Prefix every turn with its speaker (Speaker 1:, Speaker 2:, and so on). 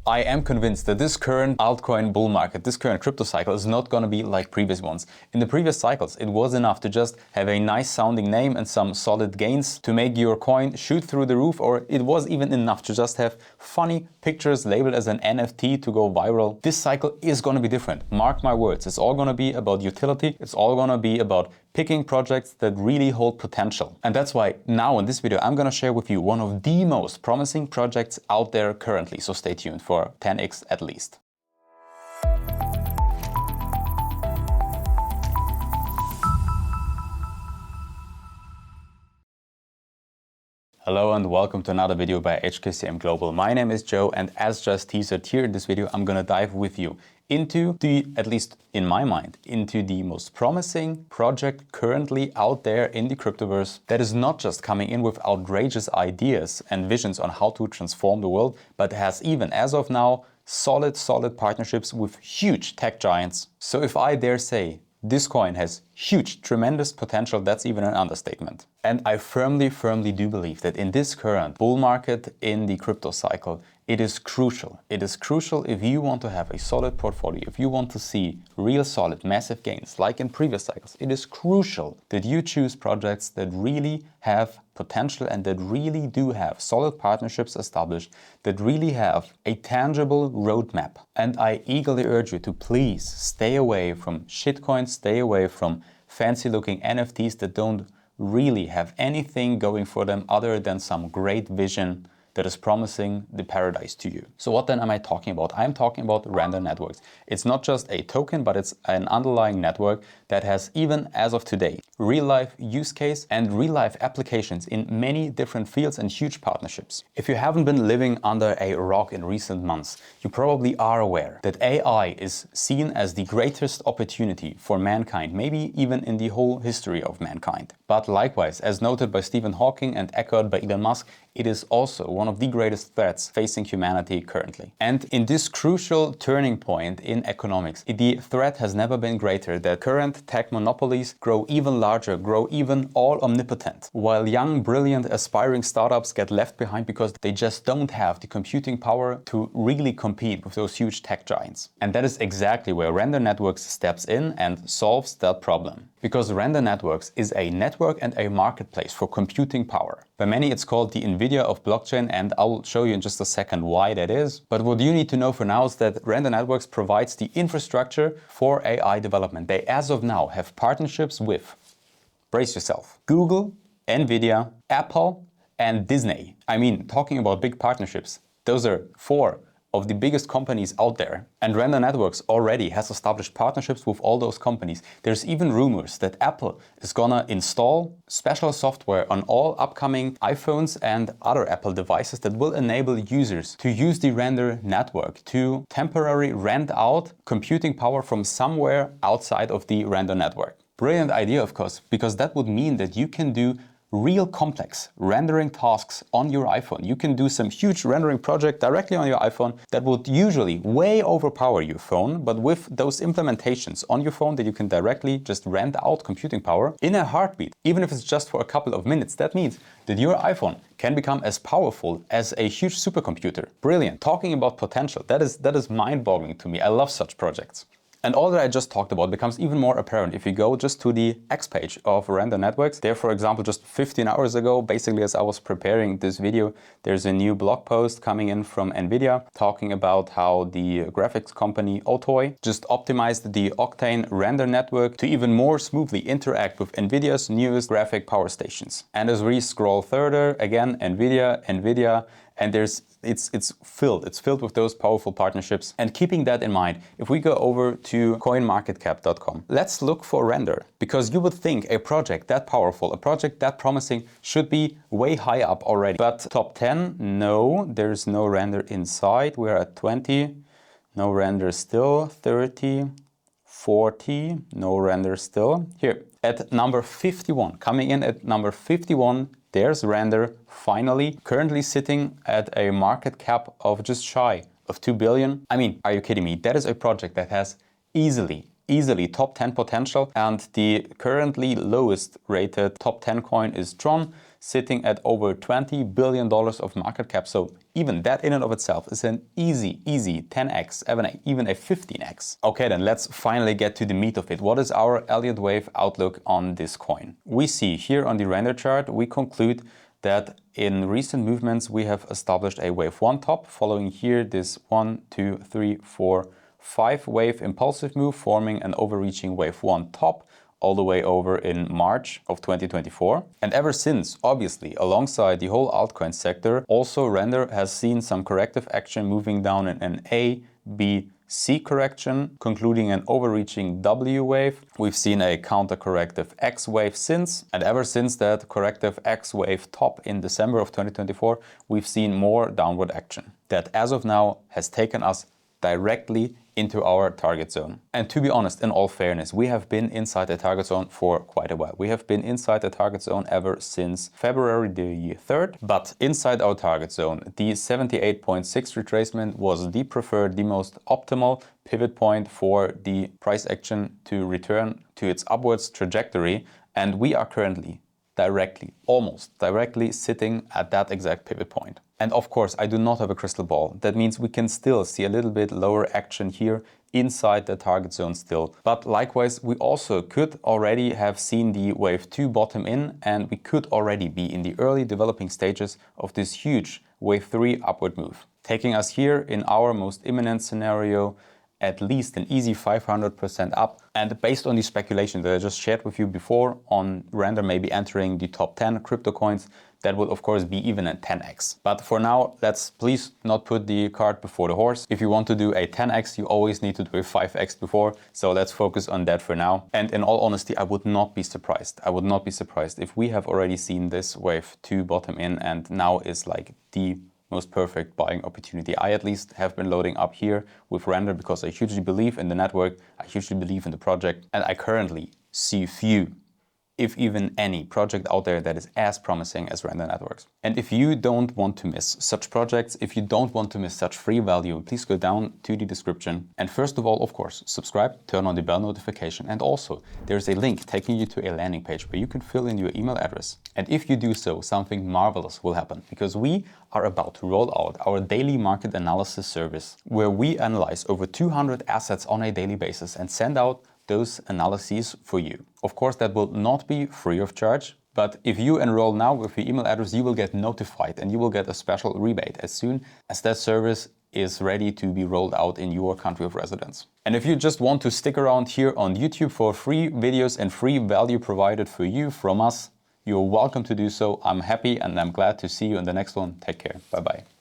Speaker 1: I am convinced that this current altcoin bull market, this current crypto cycle is not going to be like previous ones. In the previous cycles, it was enough to just have a nice sounding name and some solid gains to make your coin shoot through the roof, or it was even enough to just have funny pictures labeled as an NFT to go viral. This cycle is going to be different. Mark my words. It's all going to be about utility. It's all going to be about picking projects that really hold potential. And that's why now in this video, I'm going to share with you one of the most promising projects out there currently. So stay tuned for 10x at least. Hello and welcome to another video by HKCM Global. My name is Joe, and as just teased here in this video, I'm going to dive with you into the, at least in my mind, into the most promising project currently out there in the cryptoverse that is not just coming in with outrageous ideas and visions on how to transform the world, but has even, as of now, solid partnerships with huge tech giants. So if I dare say, this coin has huge, tremendous potential, that's even an understatement. And I firmly do believe that in this current bull market in the crypto cycle, it is crucial. It is crucial if you want to have a solid portfolio, if you want to see real solid, massive gains, like in previous cycles, it is crucial that you choose projects that really have potential and that really do have solid partnerships established, that really have a tangible roadmap. And I eagerly urge you to please stay away from shitcoins, stay away from fancy looking NFTs that don't really have anything going for them other than some great vision that is promising the paradise to you. So what then am I talking about? I'm talking about random networks. It's not just a token, but it's an underlying network that has, even as of today, real-life use case and real-life applications in many different fields and huge partnerships. If you haven't been living under a rock in recent months, you probably are aware that AI is seen as the greatest opportunity for mankind, maybe even in the whole history of mankind. But likewise, as noted by Stephen Hawking and echoed by Elon Musk, it is also one of the greatest threats facing humanity currently. And in this crucial turning point in economics, the threat has never been greater that current tech monopolies grow even larger, grow even all omnipotent, while young, brilliant, aspiring startups get left behind because they just don't have the computing power to really compete with those huge tech giants. And that is exactly where Render Networks steps in and solves that problem. Because Render Networks is a network and a marketplace for computing power. By many, it's called the NVIDIA of blockchain, and I'll show you in just a second why that is. But what you need to know for now is that Render Networks provides the infrastructure for AI development. They, as of now, have partnerships with, brace yourself, Google, NVIDIA, Apple, and Disney. I mean, talking about big partnerships, those are four of the biggest companies out there. And Render Networks already has established partnerships with all those companies. There's even rumors that Apple is gonna install special software on all upcoming iPhones and other Apple devices that will enable users to use the Render Network to temporarily rent out computing power from somewhere outside of the Render Network. Brilliant idea, of course, because that would mean that you can do real complex rendering tasks on your iPhone. You can do some huge rendering project directly on your iPhone that would usually way overpower your phone, but with those implementations on your phone that you can directly just rent out computing power in a heartbeat, even if it's just for a couple of minutes, that means that your iPhone can become as powerful as a huge supercomputer. Brilliant. Talking about potential, that is mind-boggling to me. I love such projects. And all that I just talked about becomes even more apparent if you go just to the X page of Render Networks. There, for example, just 15 hours ago, basically as I was preparing this video, there's a new blog post coming in from NVIDIA talking about how the graphics company Otoy just optimized the Octane Render Network to even more smoothly interact with NVIDIA's newest graphic power stations. And as we scroll further, again, NVIDIA, and it's filled with those powerful partnerships. And keeping that in mind, if we go over to coinmarketcap.com, let's look for Render, because you would think a project that powerful, a project that promising should be way high up already. But top 10, no, there's no Render inside. We're at 20, no Render still, 30, 40, no Render still. Here, at number 51, coming in at number 51, there's Render, finally, currently sitting at a market cap of just shy of 2 billion. I mean, are you kidding me? That is a project that has easily top 10 potential, and the currently lowest rated top 10 coin is Tron, sitting at over $20 billion of market cap. So even that in and of itself is an easy 10x, even a 15x. Okay, then let's finally get to the meat of it. What is our Elliott wave outlook on this coin? We see here on the render chart, we conclude that in recent movements we have established a wave 1 top, following here this 1, 2, 3, 4, 5 wave impulsive move, forming an overreaching wave 1 top all the way over in March of 2024. And ever since, obviously, alongside the whole altcoin sector, also Render has seen some corrective action, moving down in an A, B, C correction, concluding an overreaching W wave. We've seen a counter-corrective X wave since, and ever since that corrective X wave top in December of 2024, we've seen more downward action that as of now has taken us directly into our target zone. And to be honest, in all fairness, we have been inside the target zone for quite a while. We have been inside the target zone ever since February the 3rd. But inside our target zone, the 78.6 retracement was the preferred, the most optimal pivot point for the price action to return to its upwards trajectory. And we are currently almost directly sitting at that exact pivot point. And of course, I do not have a crystal ball. That means we can still see a little bit lower action here inside the target zone still. But likewise, we also could already have seen the wave 2 bottom in, and we could already be in the early developing stages of this huge wave 3 upward move, taking us here in our most imminent scenario at least an easy 500% up. And based on the speculation that I just shared with you before on Render maybe entering the top 10 crypto coins, that would of course be even a 10x. But for now, let's please not put the cart before the horse. If you want to do a 10x, you always need to do a 5x before. So let's focus on that for now. And in all honesty, I would not be surprised. I would not be surprised if we have already seen this wave 2 bottom in and now is like the most perfect buying opportunity. I at least have been loading up here with Render because I hugely believe in the network, I hugely believe in the project, and I currently see few, if even any, project out there that is as promising as Render Networks. And if you don't want to miss such projects, if you don't want to miss such free value, please go down to the description. And first of all, of course, subscribe, turn on the bell notification, and also there's a link taking you to a landing page where you can fill in your email address. And if you do so, something marvelous will happen, because we are about to roll out our daily market analysis service, where we analyze over 200 assets on a daily basis and send out those analyses for you. Of course, that will not be free of charge, but if you enroll now with your email address, you will get notified and you will get a special rebate as soon as that service is ready to be rolled out in your country of residence. And if you just want to stick around here on YouTube for free videos and free value provided for you from us, you're welcome to do so. I'm happy and I'm glad to see you in the next one. Take care. Bye-bye.